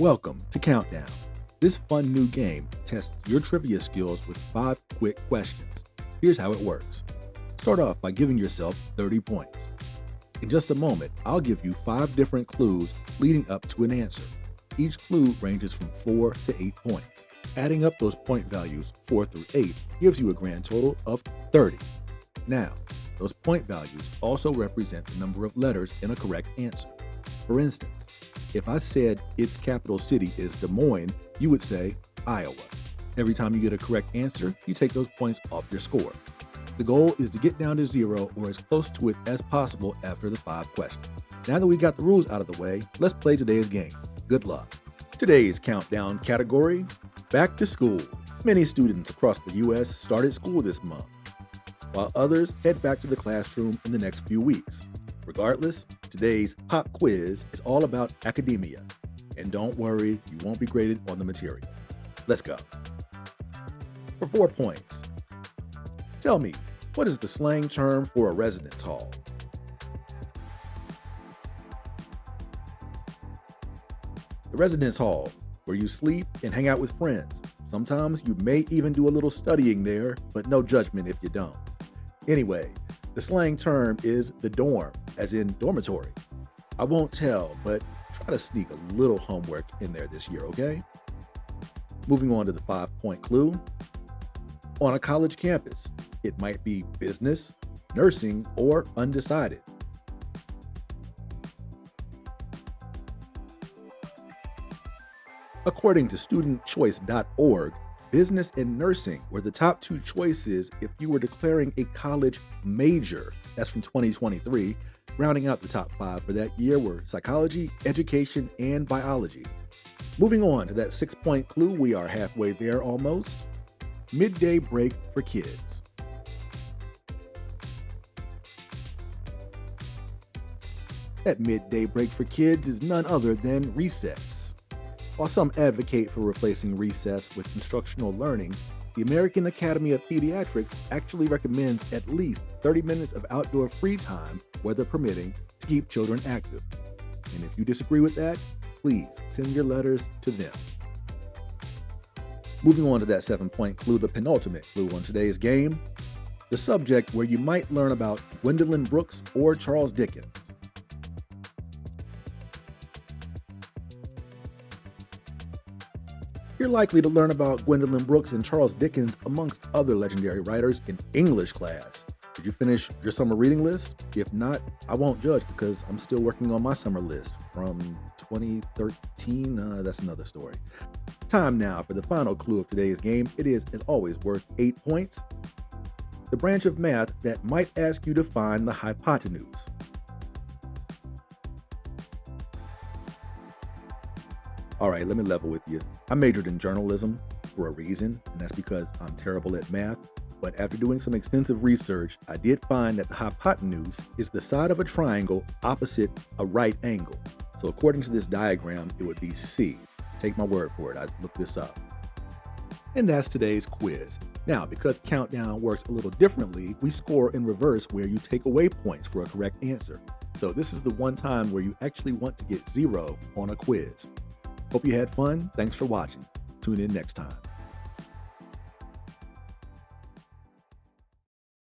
Welcome to Countdown. This fun new game tests your trivia skills with 5 quick questions. Here's how it works. Start off by giving yourself 30 points. In just a moment, I'll give you 5 different clues leading up to an answer. Each clue ranges from 4 to 8 points. Adding up those point values, 4 through 8, gives you a grand total of 30. Now, those point values also represent the number of letters in a correct answer. For instance, if I said its capital city is Des Moines, you would say Iowa. Every time you get a correct answer, you take those points off your score. The goal is to get down to 0 or as close to it as possible after the 5 questions. Now that we got the rules out of the way, let's play today's game. Good luck. Today's countdown category, back to school. Many students across the U.S. started school this month, while others head back to the classroom in the next few weeks. Regardless, today's pop quiz is all about academia. And don't worry, you won't be graded on the material. Let's go. For 4 points, tell me, what is the slang term for a residence hall? The residence hall, where you sleep and hang out with friends. Sometimes you may even do a little studying there, but no judgment if you don't. Anyway, the slang term is the dorm, as in dormitory. I won't tell, but try to sneak a little homework in there this year, okay? Moving on to the 5-point clue. On a college campus, it might be business, nursing, or undecided. According to studentchoice.org, business and nursing were the top 2 choices if you were declaring a college major. That's from 2023. Rounding out the top 5 for that year were psychology, education, and biology. Moving on to that 6-point clue, we are halfway there almost. Midday break for kids. That midday break for kids is none other than recess. While some advocate for replacing recess with instructional learning, the American Academy of Pediatrics actually recommends at least 30 minutes of outdoor free time, weather permitting, to keep children active. And if you disagree with that, please send your letters to them. Moving on to that 7-point clue, the penultimate clue on today's game, the subject where you might learn about Gwendolyn Brooks or Charles Dickens. You're likely to learn about Gwendolyn Brooks and Charles Dickens amongst other legendary writers in English class. Did you finish your summer reading list? If not, I won't judge because I'm still working on my summer list from 2013. That's another story. Time now for the final clue of today's game. It is, as always, worth 8 points. The branch of math that might ask you to find the hypotenuse. All right, let me level with you. I majored in journalism for a reason, and that's because I'm terrible at math. But after doing some extensive research, I did find that the hypotenuse is the side of a triangle opposite a right angle. So according to this diagram, it would be C. Take my word for it, I looked this up. And that's today's quiz. Now, because Countdown works a little differently, we score in reverse where you take away points for a correct answer. So this is the one time where you actually want to get 0 on a quiz. Hope you had fun. Thanks for watching. Tune in next time.